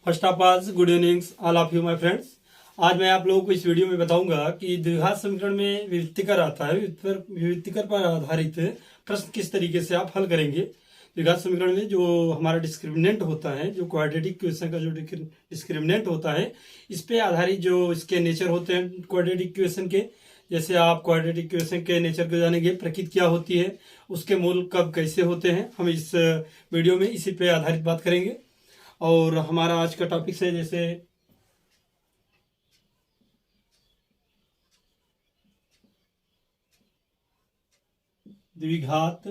First of all good evenings all of you my friends. आज मैं आप लोगों को इस वीडियो में बताऊंगा कि द्विघात समीकरण में विविक्तिकर आता है। विविक्तिकर पर आधारित प्रश्न किस तरीके से आप हल करेंगे। द्विघात समीकरण में जो हमारा डिस्क्रिमिनेंट होता है, जो क्वाड्रेटिक इक्वेशन का जो डिस्क्रिमिनेंट होता है, इस पे आधारित जो इसके नेचर होते हैं क्वाड्रेटिक इक्वेशन के। जैसे आप क्वाड्रेटिक इक्वेशन के नेचर को जानेंगे, प्रकृति क्या होती है, उसके मूल कब कैसे होते हैं, हम इस वीडियो में इसी पे आधारित बात करेंगे। और हमारा आज का टॉपिक है जैसे द्विघात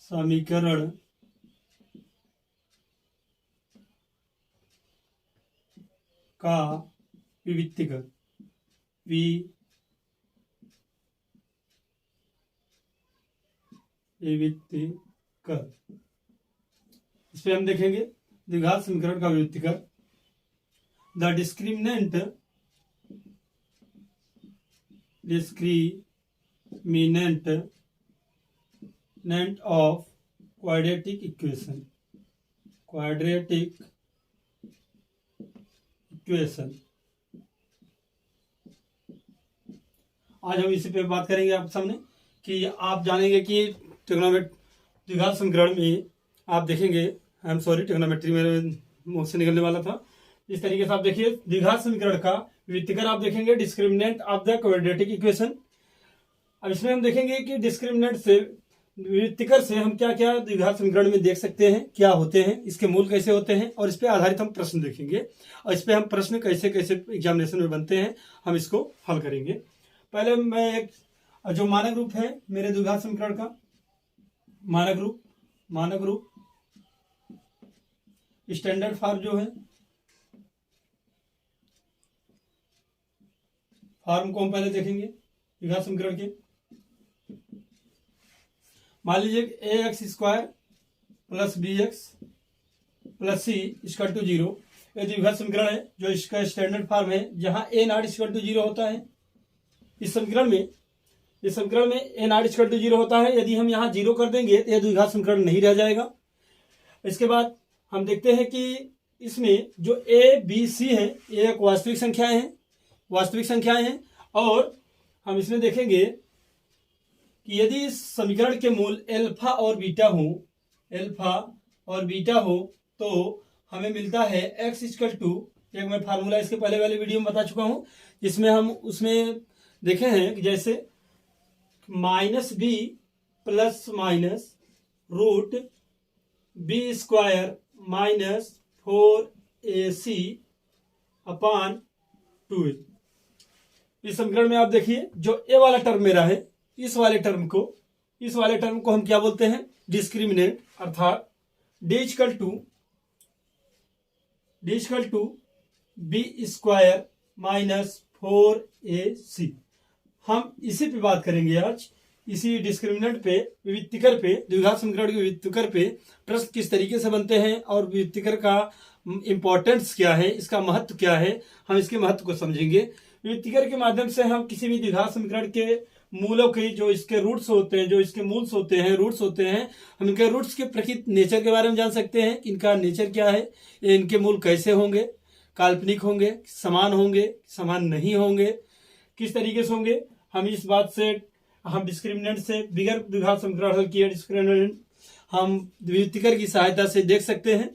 समीकरण का विविक्तिकर इस पे हम देखेंगे द्विघात समीकरण का विविक्तिकर। The discriminant of quadratic equation आज हम इसी पे बात करेंगे आप सामने कि आप जानेंगे कि द्विघात समीकरण में आप देखेंगे, आई एम सॉरी ट्रिग्नोमेट्री मेरे मुंह से निकलने वाला था। इस तरीके से आप देखिए द्विघात समीकरण का विविक्तिकर आप देखेंगे discriminant of the quadratic equation. अब इसमें हम देखेंगे कि डिस्क्रिमिनेंट से विविक्तिकर से हम क्या क्या द्विघात समीकरण में देख सकते हैं, क्या होते हैं, इसके मूल कैसे होते हैं, और इस पे आधारित हम प्रश्न देखेंगे और इस पे हम प्रश्न कैसे कैसे एग्जामिनेशन में बनते हैं हम इसको हल करेंगे। पहले मैं एक जो मानक रूप है मेरे द्विघात समीकरण का, मानक रूप स्टैंडर्ड फॉर्म जो है, फॉर्म को हम पहले देखेंगे द्विघात समीकरण के। मान लीजिए A x square plus B x plus C equal to 0 ये द्विघात समीकरण है जो इसका स्टैंडर्ड फॉर्म है, जहां ए नॉट इक्वल टू 0 होता है। इस समीकरण में ए नॉट इक्वल टू 0 होता है। यदि हम यहाँ 0 कर देंगे तो यह द्विघात समीकरण नहीं रह जाएगा। इसके बाद हम देखते हैं कि इसमें जो ए बी सी है ये एक वास्तविक संख्याएं हैं और हम इसमें देखेंगे कि यदि इस समीकरण के मूल अल्फा और बीटा हो तो हमें मिलता है x इक्वल टू, एक मैं फार्मूला इसके पहले वाले वीडियो में बता चुका हूं, जिसमें हम उसमें देखे हैं कि जैसे minus B plus minus root B square minus 4ac upon 2a। इस समीकरण में आप देखिए जो ए वाला टर्म मेरा है, इस वाले टर्म को हम क्या बोलते हैं, डिस्क्रिमिनेंट, अर्थात D equal to B square minus 4ac। हम इसी पे बात करेंगे आज, इसी डिस्क्रिमिनेंट पे, विविक्तिकर पे, द्विघात समीकरण के विविक्तिकर पे प्रश्न किस तरीके से बनते हैं और विविक्तिकर का इंपॉर्टेंस क्या है, इसका महत्व क्या है, हम इसके महत्व को समझेंगे। विविक्तिकर के माध्यम से हम किसी भी द्विघात समीकरण के मूलों के जो इसके रूट्स होते हैं, जो इसके मूल्स होते हैं, रूट्स होते हैं, हम इनके रूट्स के प्रकृति नेचर के बारे में जान सकते हैं। इनका नेचर क्या है, इनके मूल कैसे होंगे, काल्पनिक होंगे, समान नहीं होंगे, किस तरीके से होंगे, हम इस बात से हम डिस्क्रिमिनेंट से बिगर द्विघात समीकरण हल किया डिस्क्रिमिनेंट हम विविक्तिकर की सहायता से देख सकते हैं।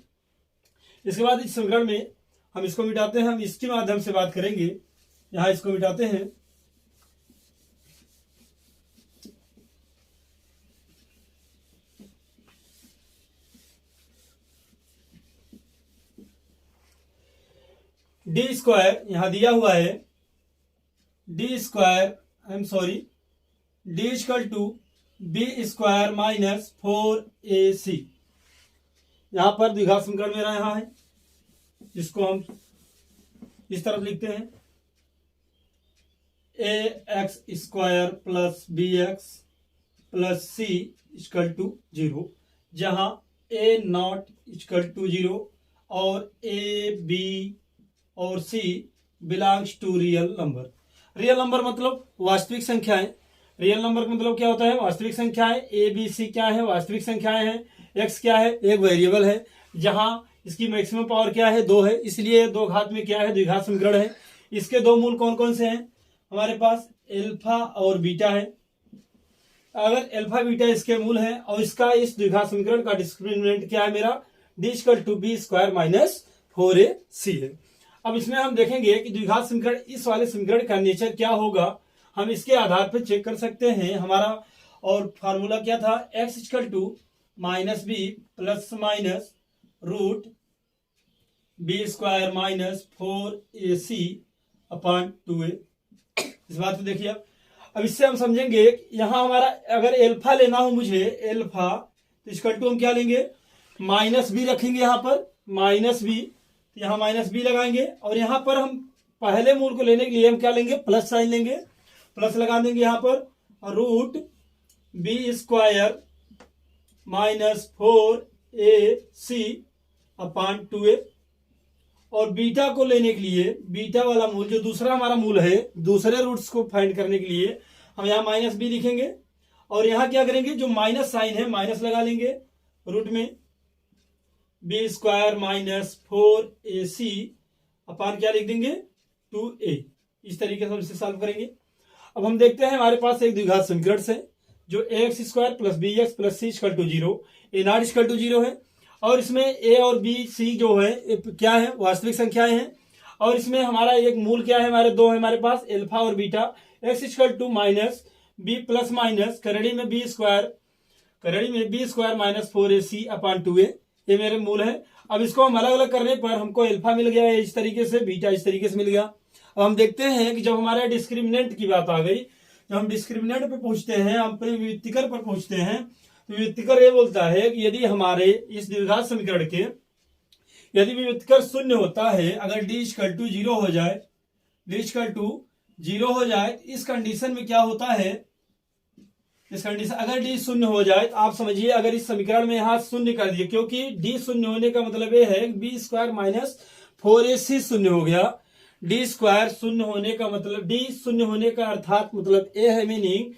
इसके बाद इस समीकरण में हम इसको मिटाते हैं, हम इसके माध्यम से बात करेंगे। यहां इसको मिटाते हैं, डी स्क्वायर यहां दिया हुआ है, D equal to B square minus 4ac। यहां पर द्विघात समीकरण मेरा यहां है, जिसको हम इस तरफ लिखते हैं A x square plus B x plus C equal to 0, जहां ए नॉट इक्वल टू 0 और ए बी और C belongs to real number. Real number मतलब वास्तविक संख्याएं। रियल नंबर का मतलब क्या होता है, वास्तविक संख्याएं। ए बी सी क्या है, वास्तविक संख्याएं हैं। एक्स क्या है, एक वेरिएबल है, जहां इसकी मैक्सिमम पावर क्या है, 2 है, इसलिए 2 घात में क्या है, द्विघात समीकरण है। इसके दो मूल कौन कौन से हैं हमारे पास, एल्फा और बीटा है। अगर एल्फा बीटा इसके मूल है और इसका इस द्विघात समीकरण का डिस्क्रिमिनेंट क्या है मेरा, D equal to B square minus 4ac है। अब इसमें हम देखेंगे कि द्विघात समीकरण इस वाले समीकरण का नेचर क्या होगा, हम इसके आधार पर चेक कर सकते हैं हमारा। और फार्मूला क्या था, x equal to minus B plus minus root B square minus 4ac upon 2a। इस बात को देखिए अब इससे हम समझेंगे यहां हमारा अगर एल्फा लेना हो मुझे, एल्फा तो इक्वल टू हम क्या लेंगे, माइनस बी रखेंगे यहां पर, माइनस बी, यहां माइनस बी लगाएंगे और यहां पर हम पहले मूल को लेने के लिए हम क्या लेंगे, प्लस साइन लेंगे, प्लस लगा देंगे यहां पर, root B square minus 4ac upon 2a। और बीटा को लेने के लिए, बीटा वाला मूल जो दूसरा हमारा मूल है, दूसरे रूट्स को फाइंड करने के लिए हम यहाँ माइनस बी लिखेंगे और यहाँ क्या करेंगे, जो माइनस साइन है माइनस लगा लेंगे रूट में बी स्क्वायर माइनस 4ac अपान क्या लिख देंगे 2a। इस तरीके से हम इसे सॉल्व करेंगे। अब हम देखते हैं हमारे पास एक द्विघात समीकरण से जो ax square plus B x plus C equal to 0, A not equal to 0 है और इसमें a और b c जो है क्या है, वास्तविक संख्याएं हैं। और इसमें हमारा एक मूल क्या है, हमारे दो है हमारे पास, एल्फा और beta. x equal to minus B plus minus करड़ी में B square minus 4ac upon 2a, ये मेरे मूल है। अब इसको हम अलग अलग करने पर हमको एल्फा मिल गया है इस तरीके से, बीटा इस तरीके से मिल गया। अब हम देखते हैं कि जब हमारे डिस्क्रिमिनेंट की बात आ गई, जब हम डिस्क्रिमिनेंट पे पूछते हैं, हम विविक्तिकर पर पूछते हैं, तो विविक्तिकर ये बोलता है कि यदि हमारे इस द्विघात समीकरण के यदि विविक्तिकर शून्य होता है, अगर डी इक्वल टू 0 हो जाए, डी इक्वल टू 0 हो जाए, इस कंडीशन में क्या होता है, इस कंडीशन अगर डी शून्य हो जाए तो आप समझिए, अगर इस समीकरण में यहां शून्य कर दिए, क्योंकि डी शून्य होने का मतलब ये है बी स्क्वायर माइनस 4ac शून्य हो गया। डी स्क्वायर शून्य होने का मतलब, डी शून्य होने का अर्थात मतलब ये है मीनिंग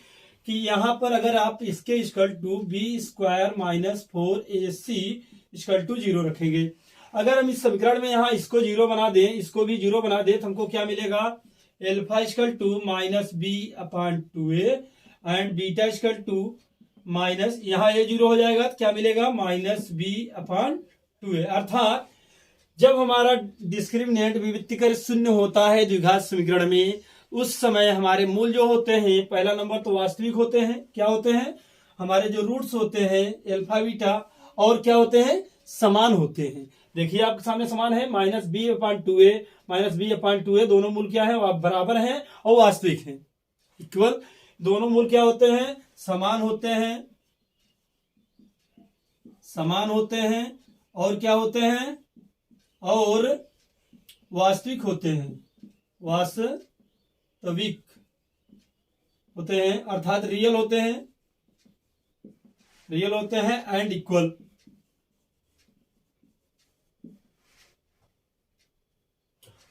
कि यहां पर अगर आप इसके equal to B square minus 4ac equal to 0 रखेंगे, अगर हम इस समीकरण में यहां इसको 0 बना दें, इसको भी 0 बना दें, तो हमको क्या मिलेगा, alpha equal to minus B upon 2a and beta equal to minus, यहां ये 0 हो जाएगा तो क्या मिलेगा, माइनस बी अपॉन 2a। अर्थात जब हमारा डिस्क्रिमिनेंट विविक्तिकर शून्य होता है द्विघात समीकरण में, उस समय हमारे मूल जो होते हैं, पहला नंबर तो वास्तविक होते हैं, क्या होते हैं, हमारे जो रूट्स होते हैं एल्फा बीटा, और क्या होते हैं, समान होते हैं। देखिए आपके सामने समान है, minus B upon 2a minus B upon 2a, दोनों मूल क्या है, बराबर हैं और वास्तविक हैं, इक्वल। दोनों मूल क्या होते हैं, समान होते हैं, समान होते हैं और क्या होते हैं, और वास्तविक होते हैं, वास्तविक होते हैं, अर्थात रियल होते हैं, रियल होते हैं एंड इक्वल।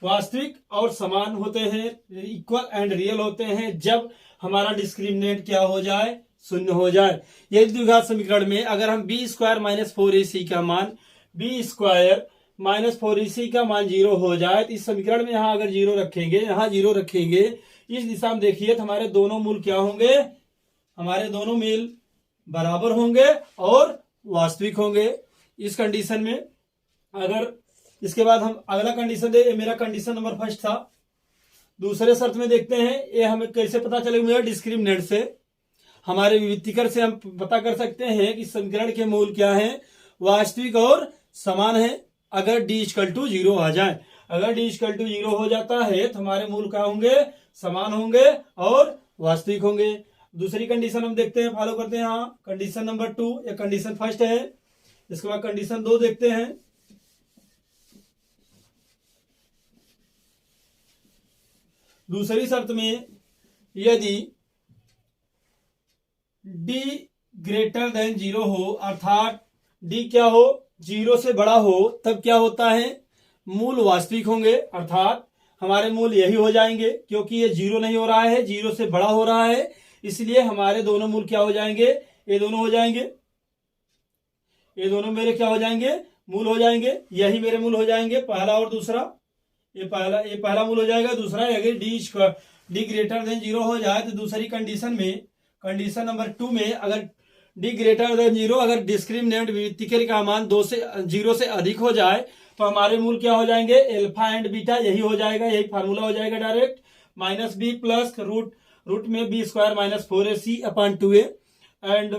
वास्तविक और समान होते हैं, इक्वल एंड रियल होते हैं जब हमारा डिस्क्रिमिनेंट क्या हो जाए, शून्य हो जाए। यदि द्विघात समीकरण में अगर हम बी स्क्वायर माइनस 4ac का मान, बी स्क्वायर माइनस 4ac का मान 0 हो जाए, तो इस समीकरण में यहां अगर 0 रखेंगे, यहां 0 रखेंगे, इस दिशा में देखिए तो हमारे दोनों मूल क्या होंगे, हमारे दोनों मूल बराबर होंगे और वास्तविक होंगे। इस कंडीशन में अगर इसके बाद हम अगला कंडीशन दे, मेरा कंडीशन नंबर फर्स्ट था। दूसरे शर्त में देखते हैं, ये हमें कैसे पता चलेगा, डिस्क्रिमिनेंट से, हमारे विविक्तिकर से हम पता कर सकते हैं कि समीकरण के मूल क्या हैं, वास्तविक और समान है। अगर डी इक्वल टू 0 आ जाए, अगर डी इक्वल टू 0 हो जाता है तो हमारे मूल क्या होंगे, समान होंगे और वास्तविक होंगे। दूसरी कंडीशन हम देखते हैं, फॉलो करते हैं। यहाँ कंडीशन नंबर 2, ये कंडीशन फर्स्ट है, इसके बाद कंडीशन 2 देखते हैं। दूसरी शर्त में यदि d ग्रेटर देन 0 हो, अर्थात d क्या हो, 0 से बड़ा हो, तब क्या होता है, मूल वास्तविक होंगे, अर्थात हमारे मूल यही हो जाएंगे, क्योंकि ये 0 नहीं हो रहा है, 0 से बड़ा हो रहा है, इसलिए हमारे दोनों मूल क्या हो जाएंगे, ये दोनों हो जाएंगे, ये दोनों मेरे क्या हो जाएंगे, मूल हो जाएंगे। यही मेरे मूल हो जाएंगे, पहला और दूसरा। ये पहला मूल हो जाएगा। दूसरा है अगर डी ग्रेटर देन 0 हो जाए तो दूसरी कंडीशन में, कंडीशन नंबर 2 में, अगर डी ग्रेटर देन 0, अगर डिस्क्रिमिनेंट विविक्तिकर का मान 0 से अधिक हो जाए तो हमारे मूल क्या हो जाएंगे, अल्फा एंड बीटा। यही हो जाएगा, यही फार्मूला हो जाएगा direct. Minus B plus root में B square minus 4ac upon 2a and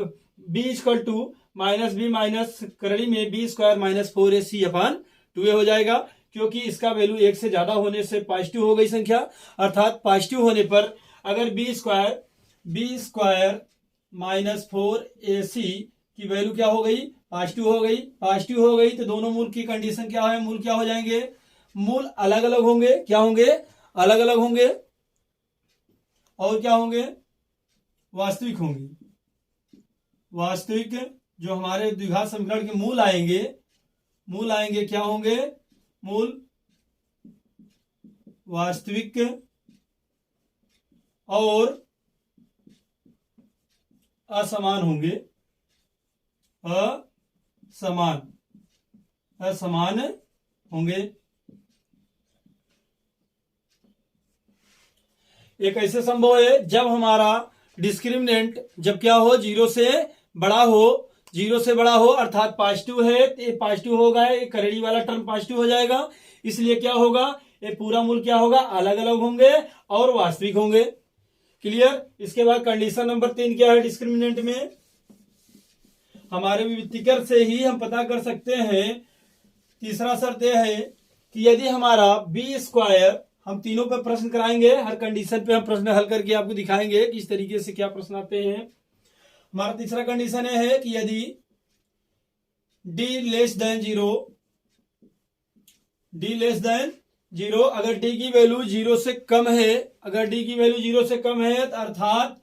B equal to minus B minus करड़ी में B square minus 4ac upon 2a हो जाएगा। क्योंकि इसका वैल्यू 1 से ज्यादा होने से पॉजिटिव हो गई संख्या, अर्थात पॉजिटिव होने पर अगर बी स्क्वायर माइनस 4ac की वैल्यू क्या हो गई, पॉजिटिव हो गई। पॉजिटिव हो गई तो दोनों मूल की कंडीशन क्या है, मूल क्या हो जाएंगे, मूल अलग अलग होंगे। क्या होंगे, अलग अलग होंगे। और क्या होंगे, वास्तविक होंगे। वास्तविक जो हमारे द्विघात समीकरण के मूल आएंगे क्या होंगे, मूल वास्तविक और असमान होंगे। असमान होंगे। एक ऐसे संभव है जब हमारा डिस्क्रिमिनेंट जब क्या हो, 0 से बड़ा हो, अर्थात पॉजिटिव है, ये पॉजिटिव होगा, ये करेड़ी वाला टर्म पॉजिटिव हो जाएगा। इसलिए क्या होगा, ये पूरा मूल क्या होगा, अलग अलग होंगे और वास्तविक होंगे। क्लियर। इसके बाद कंडीशन नंबर 3 क्या है, डिस्क्रिमिनेंट में हमारे विविक्तिकर से ही हम पता कर सकते हैं। तीसरा शर्त यह है कि यदि हमारा बी स्क्वायर, हम तीनों पे प्रश्न कराएंगे, हर कंडीशन पे हम प्रश्न हल करके आपको दिखाएंगे किस तरीके से क्या प्रश्न आते हैं। हमारा तीसरा कंडीशन है कि यदि d लेस देन 0, अगर d की वैल्यू 0 से कम है, अगर d की वैल्यू 0 से कम है अर्थात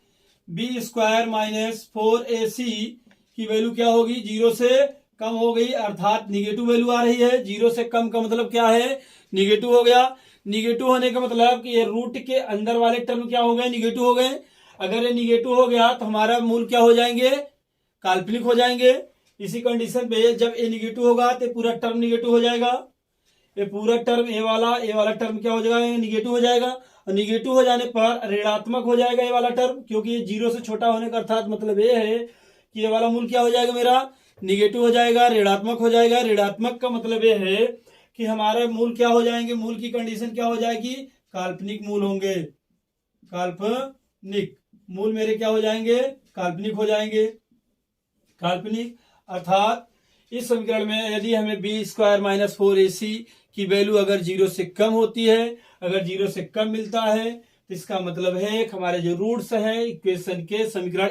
बी स्क्वायर माइनस 4ac की वैल्यू क्या होगी, 0 से कम हो गई, अर्थात निगेटिव वैल्यू आ रही है। 0 से कम का मतलब क्या है, निगेटिव हो गया। निगेटिव होने का मतलब कि ये रूट के अंदर वाले टर्म क्या हो गए, निगेटिव हो गए। अगर ये निगेटिव हो गया तो हमारा मूल क्या हो जाएंगे, काल्पनिक हो जाएंगे। इसी कंडीशन पे जब ए निगेटिव होगा तो पूरा टर्म निगेटिव हो जाएगा। ये पूरा टर्म ए वाला टर्म क्या हो जाएगा, निगेटिव हो जाएगा। और निगेटिव हो जाने पर ऋणात्मक हो जाएगा ये वाला टर्म, क्योंकि ये 0 से छोटा होने का अर्थात मतलब ये है कि ये वाला मूल क्या हो जाएगा, मेरा निगेटिव हो जाएगा, ऋणात्मक हो जाएगा। ऋणात्मक का मतलब ये है कि हमारे मूल क्या हो जाएंगे, मूल की कंडीशन क्या हो जाएगी, काल्पनिक मूल होंगे। काल्पनिक मूल मेरे क्या हो जाएंगे, काल्पनिक हो जाएंगे। काल्पनिक अर्थात इस समीकरण में यदि हमें बी स्क्वायर माइनस 4ac की वैल्यू अगर 0 से कम होती है, अगर 0 से कम मिलता है तो इसका मतलब है कि हमारे जो रूट्स हैं इक्वेशन के, समीकरण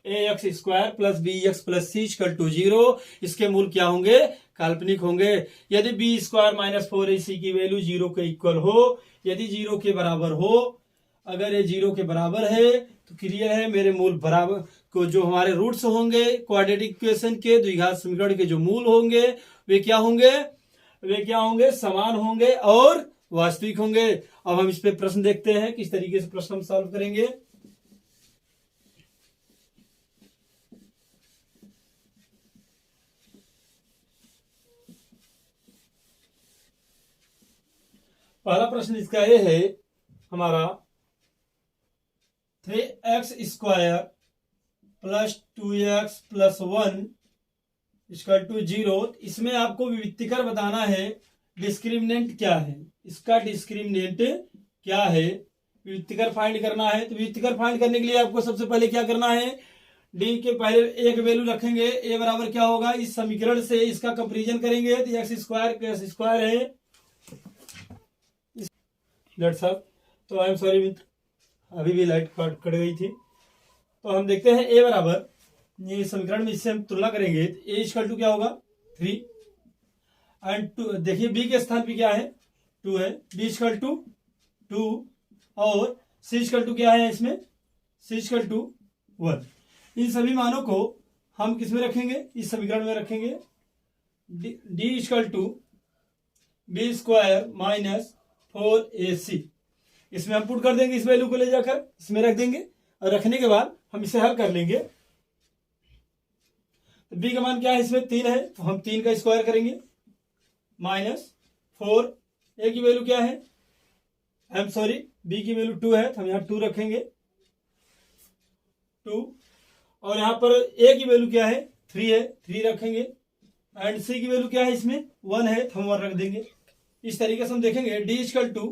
ax square plus B x plus C equal to 0, इसके मूल क्या होंगे, काल्पनिक होंगे। यदि बी स्क्वायर माइनस 4ac की वैल्यू 0 के इक्वल हो, यदि 0 के बराबर हो, अगर ये 0 के बराबर है तो क्लियर है मेरे मूल बराबर को, जो हमारे रूट्स होंगे क्वाड्रेटिक इक्वेशन के, द्विघात समीकरण के जो मूल होंगे वे क्या होंगे, समान होंगे और वास्तविक होंगे। अब हम इस पे प्रश्न देखते हैं किस तरीके से प्रश्न हम सॉल्व करेंगे। पहला प्रश्न इसका ये है हमारा 3x square plus 2x plus 1 equal to 0। इसमें आपको विविक्तिकर बताना है, डिस्क्रिमिनेंट क्या है, इसका डिस्क्रिमिनेंट क्या है, विविक्तिकर फाइंड करना है। तो विविक्तिकर फाइंड करने के लिए आपको सबसे पहले क्या करना है, डी के पहले एक वैल्यू रखेंगे, ए बराबर क्या होगा, इस समीकरण से इसका कंपेरिजन करेंगे तो एक्स स्क्वायर है। साहब तो आई एम सॉरी मित्र, अभी भी लाइट कट गई थी। तो हम देखते हैं ए बराबर, ये समीकरण में इससे हम तुलना करेंगे तो ए इक्वल टू क्या होगा 3 एंड 2, देखिए बी के स्थान पे क्या है 2 है, बी इक्वल टू 2 और सी इक्वल टू क्या है, इसमें सी इक्वल टू 1। इन सभी मानों को हम किस में रखेंगे, इस समीकरण में रखेंगे। D equal to B square minus 4ac, इसमें हम पुट कर देंगे, इस वैल्यू को ले जाकर इसमें रख देंगे। और रखने के बाद हम इसे हल कर लेंगे। बी का मान क्या है, इसमें 3 है तो हम 3 का स्क्वायर करेंगे माइनस 4। ए की वैल्यू क्या है, बी की वैल्यू 2 है तो हम यहाँ 2 रखेंगे 2। और यहाँ पर ए की वैल्यू क्या है, 3 है, 3 रखेंगे। एंड सी की वैल्यू क्या है, इसमें 1 है तो हम 1 रख देंगे। इस तरीके से हम देखेंगे डी इक्वल टू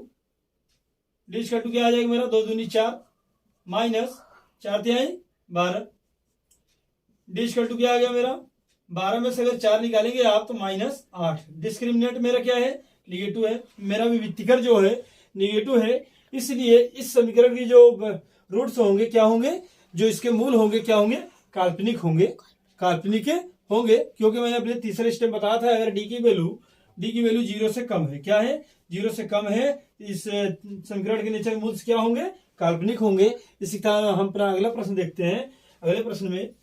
क्या आ जाएगा मेरा, 2 दूनी 4 माइनस 4 तिहाई 12। डी इक्वल टू क्या आ गया मेरा, 12 में से अगर 4 निकालेंगे आप तो -8। डिस्क्रिमिनेंट मेरा क्या है, निगेटिव है। मेरा विविक्तिकर जो है निगेटिव है, इसलिए इस समीकरण की जो रूट्स होंगे क्या होंगे, जो इसके मूल होंगे क्या होंगे, काल्पनिक होंगे, क्योंकि मैंने अपने तीसरे स्टेप बताया था अगर डी की वैल्यू 0 से कम है, क्या है 0 से कम है, इस समीकरण के नीचे मूल्य क्या होंगे, काल्पनिक होंगे। इसी तरह हम अपना अगला प्रश्न देखते हैं। अगले प्रश्न में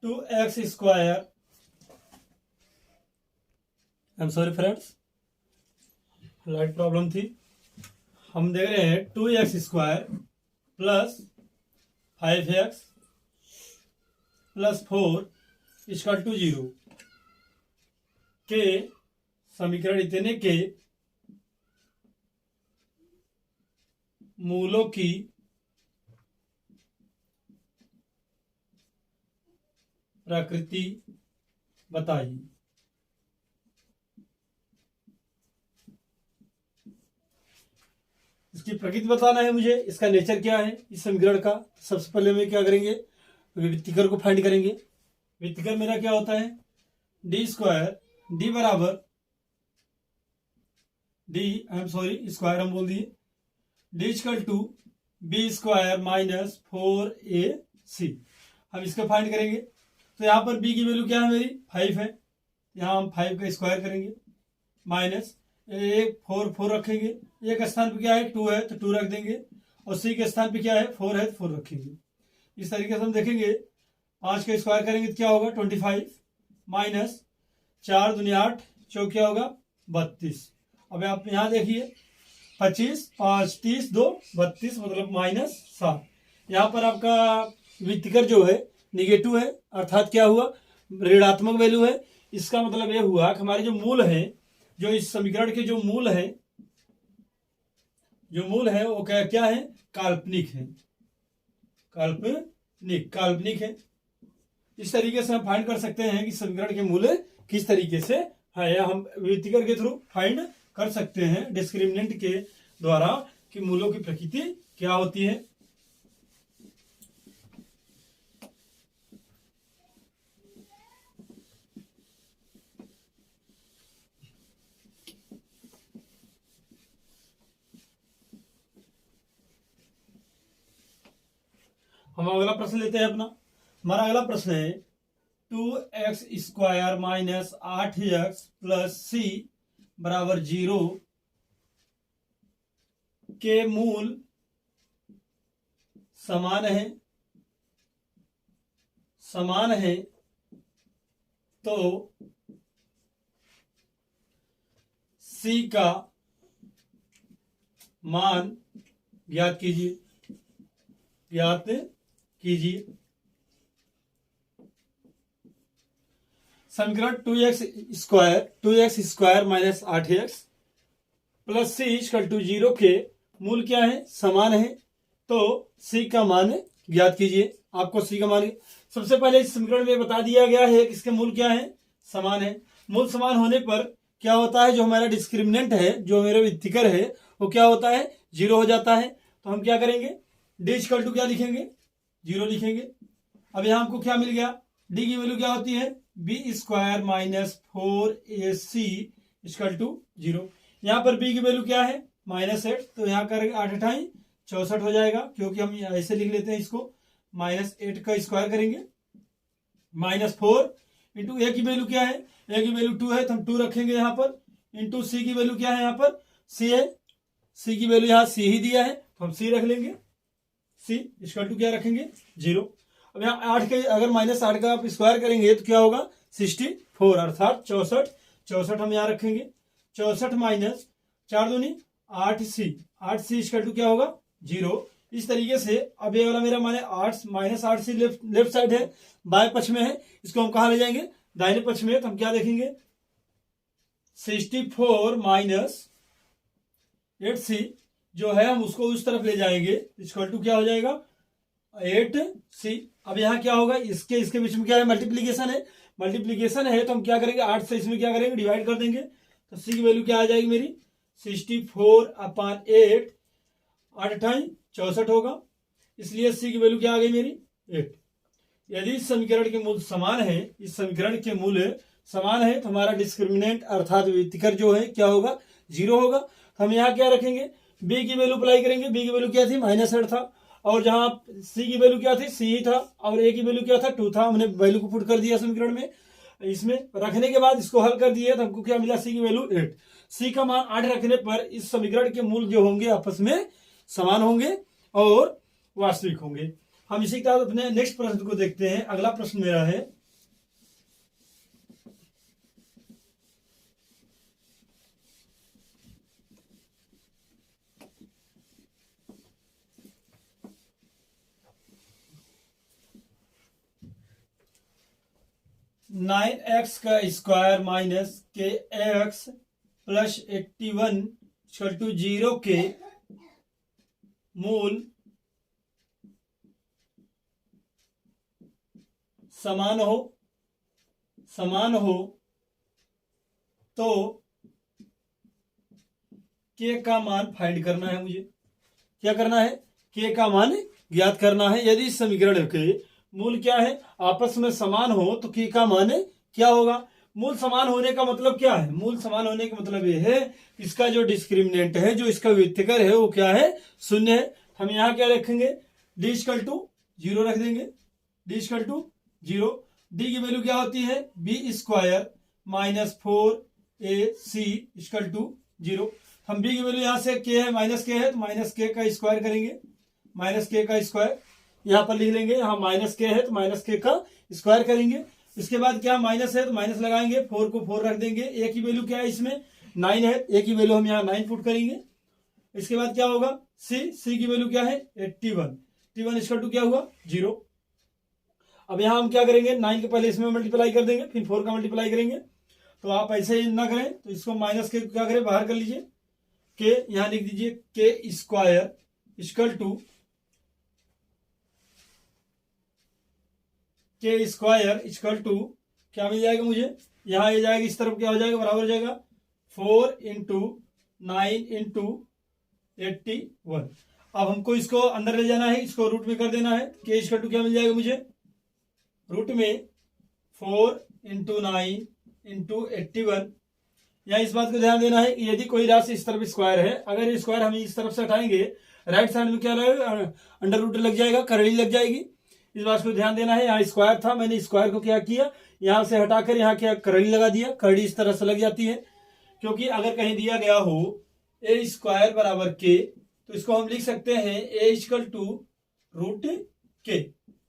2x square, I am sorry friends, light problem थी। हम देख रहे हैं 2x square plus 5x plus 4 equal to 0 के समीकरण इतने के मूलों की प्रकृति बताइए। इसकी प्रकृति बताना है मुझे, इसका नेचर क्या है इस समीकरण का। सबसे पहले मैं क्या करेंगे, विविक्तिकर को फाइंड करेंगे। विविक्तिकर मेरा क्या होता है, डी स्क्वायर, डी बराबर स्क्वायर हम बोल दिए, D equal to B square minus 4ac। हम इसको फाइंड करेंगे तो यहाँ पर b की वैल्यू क्या है मेरी 5 है, यहाँ हम 5 का स्क्वायर करेंगे माइनस 4 रखेंगे। एक स्थान पे क्या है 2 है तो 2 रख देंगे, और c के स्थान पे क्या है 4 है तो 4 रखेंगे। इस तरीके से हम देखेंगे 5 का स्क्वायर करेंगे तो क्या होगा 25 माइनस 4 दूनी 8 चौक क्या होगा 32। अब आप यहाँ देखिए 25 5 30 2 32 मतलब -7। यहाँ पर आपका विविक्तिकर जो है निगेटिव है, अर्थात क्या हुआ ऋणात्मक वैल्यू है। इसका मतलब यह हुआ कि हमारे जो मूल है, जो इस समीकरण के जो मूल है वो क्या है, काल्पनिक है, काल्पनिक है। इस तरीके से हम फाइंड कर सकते हैं कि समीकरण के मूल्य किस तरीके से है, या हम विविक्तिकर के थ्रू फाइंड कर सकते हैं डिस्क्रिमिनेंट के द्वारा कि मूलों की प्रकृति क्या होती है। हम अगला प्रश्न लेते हैं अपना। हमारा अगला प्रश्न है 2x square minus 8x plus c बराबर 0 के मूल समान है तो c का मान ज्ञात कीजिए। समीकरण 2x square minus 8x plus c equal to 0 के मूल क्या है, समान है, तो c का मान ज्ञात कीजिए। आपको c का मान सबसे पहले इस समीकरण में बता दिया गया है कि इसके मूल क्या है, समान है। मूल समान होने पर क्या होता है, जो हमारा डिस्क्रिमिनेंट है, जो मेरा विविक्तिकर है, वो क्या होता है 0 हो जाता है। तो हम क्या करेंगे, डी इक्वल टू क्या लिखेंगे 0 लिखेंगे। अब यहाँ हमको क्या मिल गया, डी की वैल्यू क्या होती है B square minus 4ac equal to 0। यहाँ पर बी की वैल्यू क्या है -8, तो यहाँ करेंगे 8 8 64 हो जाएगा, क्योंकि हम ऐसे लिख लेते हैं इसको, -8 का स्क्वायर करेंगे -4 इंटू ए की वैल्यू क्या है, ए की वैल्यू 2 है तो हम 2 रखेंगे यहाँ पर, इंटू सी की वैल्यू क्या है, यहाँ पर सी है, सी की वैल्यू यहाँ सी ही दिया है तो हम सी रख लेंगे, सी इक्वल टू क्या रखेंगे 0। अब यहाँ 8 के अगर -8 का आप स्क्वायर करेंगे तो क्या होगा 64 अर्थात 64। 64 हम यहाँ रखेंगे, 64 माइनस 4 दूनी 8c, 8c इक्वल टू क्या होगा 0। इस तरीके से अब ये वाला मेरा माने 8 -8c लेफ्ट साइड है, बाएं पक्ष में है, इसको हम कहाँ ले जाएंगे दाहिने पक्ष में, तो हम क्या देखेंगे 64 माइनस 8c जो है हम उसको उस तरफ ले जाएंगे, इक्वल टू क्या हो जाएगा 8c। अब यहाँ क्या होगा इसके बीच में क्या है मल्टीप्लीकेशन है, मल्टीप्लीकेशन है तो हम क्या करेंगे 8 से इसमें क्या करेंगे डिवाइड कर देंगे, तो c की वैल्यू क्या आ जाएगी मेरी 64/8, 8 × 64 होगा, इसलिए c की वैल्यू क्या आ गई मेरी 8। यदि इस समीकरण के मूल समान है, इस समीकरण के मूल समान है तो हमारा डिस्क्रिमिनेंट अर्थात विविक्तिकर जो है क्या होगा 0 होगा। तो हम यहाँ क्या रखेंगे b की वैल्यू अप्लाई करेंगे, b की वैल्यू क्या थी -8 था, और जहां c की वैल्यू क्या थी c ही था, और a की वैल्यू क्या था 2 था, हमने वैल्यू को पुट कर दिया समीकरण में, इसमें रखने के बाद इसको हल कर दिए तो हमको क्या मिला c की वैल्यू 8। c का मान 8 रखने पर इस समीकरण के मूल जो होंगे आपस में समान होंगे और वास्तविक होंगे। हम इसी के साथ अपने नेक्स्ट प्रश्न को देखते हैं। अगला प्रश्न मेरा है (9x का square minus kx plus 81 equal to 0 के मूल समान हो तो k का मान फाइंड करना है। मुझे क्या करना है k का मान ज्ञात करना है। यदि इस समीकरण के मूल क्या है आपस में समान हो तो k का मान क्या होगा। मूल समान होने का मतलब क्या है, मूल समान होने का मतलब ये है इसका जो डिस्क्रिमिनेंट है, जो इसका विविक्तिकर है वो क्या है 0 है। हम यहाँ क्या रखेंगे d इक्वल टू 0 रख देंगे, d इक्वल टू 0। d की वैल्यू क्या होती है b square minus 4ac equal to 0। हम b की वैल्यू यहाँ से k है -k है तो -k का स्क्वायर करेंगे, -k का स्क्वायर यहाँ पर लिख लेंगे, यहाँ -k है तो -k का स्क्वायर करेंगे। इसके बाद क्या माइनस है तो माइनस लगाएंगे, 4 को 4 रख देंगे, a की वैल्यू क्या है इसमें 9 है, a की वैल्यू हम यहाँ 9 पुट करेंगे। इसके बाद क्या होगा c की वैल्यू क्या है 81 इक्वल टू क्या हुआ 0। अब यहाँ हम क्या करेंगे 9 के पहले इसमें मल्टीप्लाई कर देंगे, फिर 4 का मल्टीप्लाई करेंगे। तो आप ऐसे ही ना करें तो इसको माइनस के क्या करें बाहर कर लीजिए, के यहाँ लिख दीजिए के स्क्वायर इक्वल टू के स्क्वायर इक्वल टू क्या मिल जाएगा मुझे, यहाँ ये जाएगा इस तरफ क्या हो जाएगा बराबर हो जाएगा 4 × 9 × 81। अब हमको इसको अंदर ले जाना है, इसको रूट में कर देना है, के इक्वल टू क्या मिल जाएगा मुझे रूट में 4 × 9 × 81। यहाँ इस बात को ध्यान देना है कि यदि कोई राशि इस तरफ स्क्वायर है, अगर ये स्क्वायर हम इस तरफ से हटाएंगे राइट साइड में क्या रहेगा अंडर रूट लग जाएगा, करड़ी लग जाएगी। इस बात को ध्यान देना है। यहाँ स्क्वायर था, मैंने स्क्वायर को क्या किया यहाँ से हटाकर यहाँ क्या करड़ी लगा दिया, करड़ी इस तरह से लग जाती है। क्योंकि अगर कहीं दिया गया हो ए स्क्वायर बराबर के तो इसको हम लिख सकते हैं ए इक्वल टू रूट के,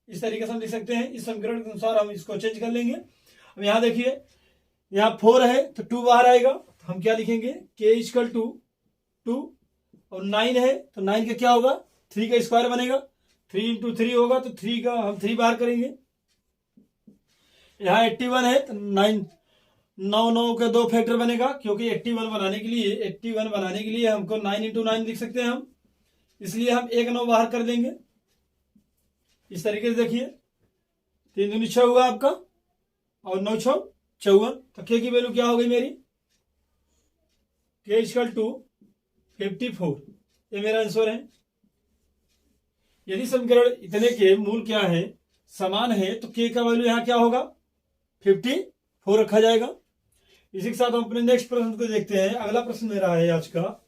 इस तरीके से हम लिख सकते हैं। इस समीकरण के अनुसार हम इसको चेंज कर लेंगे। अब यहाँ देखिए यहाँ 4 है तो 2 बाहर आएगा, तो हम क्या लिखेंगे के इक्वल टू 2, और 9 है तो 9 का क्या होगा 3 का स्क्वायर बनेगा, 3 × 3 होगा तो 3 का हम 3 बाहर करेंगे। यहाँ 81 है तो 9 के 2 फैक्टर बनेगा, क्योंकि 81 बनाने के लिए हमको 9 × 9 लिख सकते हैं हम, इसलिए हम 1 9 बाहर कर देंगे। इस तरीके से देखिए 3 दूनी 6 हुआ आपका और 9 6 54। तो के की वैल्यू क्या हो गई मेरी के इक्वल टू 54, ये मेरा आंसर है। यदि समीकरण इतने के मूल क्या है समान है तो के का वैल्यू यहाँ क्या होगा 54 रखा जाएगा। इसी के साथ हम अपने नेक्स्ट प्रश्न को देखते हैं। अगला प्रश्न मेरा है आज का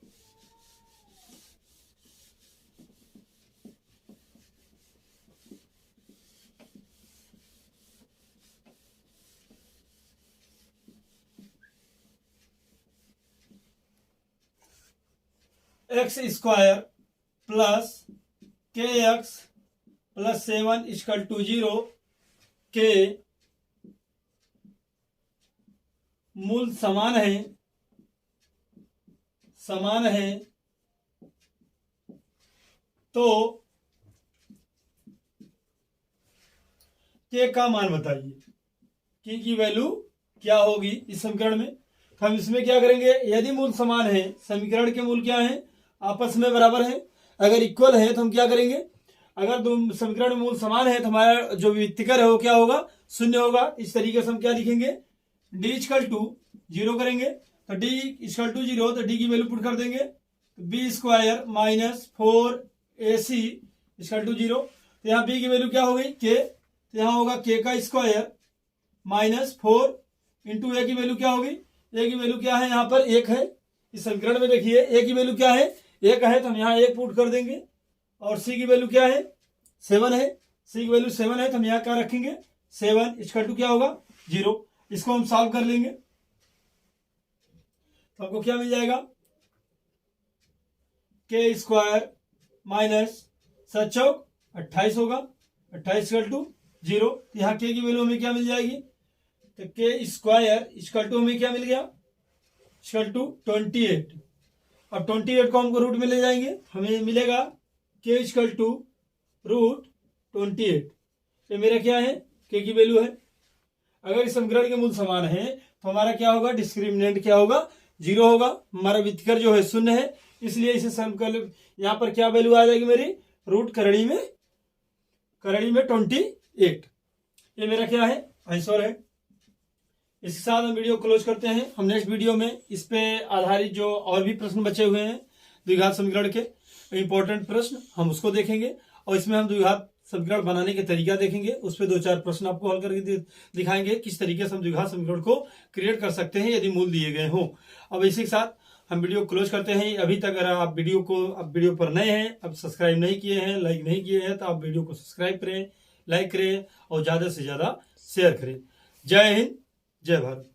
x² प्लस के एक्स प्लस 7 इक्वल टू 0 के मूल समान है तो के का मान बताइए, के की वैल्यू क्या होगी इस समीकरण में। तो हम इसमें क्या करेंगे, यदि मूल समान है, समीकरण के मूल क्या है, आपस में बराबर है, अगर इक्वल है तो हम क्या करेंगे, अगर दो समीकरण में मूल समान है तो हमारा जो विविक्तिकर है वो क्या होगा, शून्य होगा। इस तरीके से हम क्या लिखेंगे, डी इक्वल टू 0 करेंगे, तो डी इक्वल टू 0, तो डी की वैल्यू पुट कर देंगे, तो B square minus 4ac equal to 0। तो यहाँ बी की वैल्यू क्या हो गई, के, तो यहाँ होगा के का स्क्वायर माइनस 4 इंटू ए की वैल्यू क्या होगी, ए की वैल्यू क्या है, यहाँ पर 1 है। इस समीकरण में देखिए ए की वैल्यू क्या है, 1 है, तो हम यहाँ 1 पुट कर देंगे। और सी की वैल्यू क्या है, 7 है, सी की वैल्यू 7 है, तो हम यहाँ क्या रखेंगे, 7 इक्वल टू क्या होगा, 0। इसको हम सॉल्व कर लेंगे तो आपको क्या मिल जाएगा, के स्क्वायर माइनस 7 चौक 28 होगा, 28 इक्वल टू 0। यहाँ के की वैल्यू हमें क्या मिल जाएगी, तो के स्क्वायर इक्वल टू हमें क्या मिल गया, इक्वल टू 28। अब 28 को हमको रूट में ले जाएंगे, हमें मिलेगा के इक्वल टू रूट 28। ये मेरा क्या है, के की वैल्यू है। अगर इस समीकरण के मूल समान है तो हमारा क्या होगा, डिस्क्रिमिनेंट क्या होगा, 0 होगा। हमारा विविक्तिकर जो है शून्य है, इसलिए इसे समीकरण यहाँ पर क्या वैल्यू आ जाएगी मेरी, रूट करड़ी में 28। ये मेरा क्या है, आंसर है। इसके साथ हम वीडियो क्लोज करते हैं। हम नेक्स्ट वीडियो में इस पे आधारित जो और भी प्रश्न बचे हुए हैं द्विघात समीकरण के इंपॉर्टेंट प्रश्न, हम उसको देखेंगे और इसमें हम द्विघात समीकरण बनाने के तरीका देखेंगे। उस पर 2-4 प्रश्न आपको हल करके दिखाएंगे किस तरीके से हम द्विघात समीकरण को क्रिएट कर सकते हैं यदि मूल दिए गए हों। अब इसी के साथ हम वीडियो क्लोज करते हैं। अभी तक अगर आप वीडियो पर नए हैं, अब सब्सक्राइब नहीं किए हैं, लाइक नहीं किए हैं, तो आप वीडियो को सब्सक्राइब करें, लाइक करें और ज्यादा से ज्यादा शेयर करें। जय हिंद, जय भारत।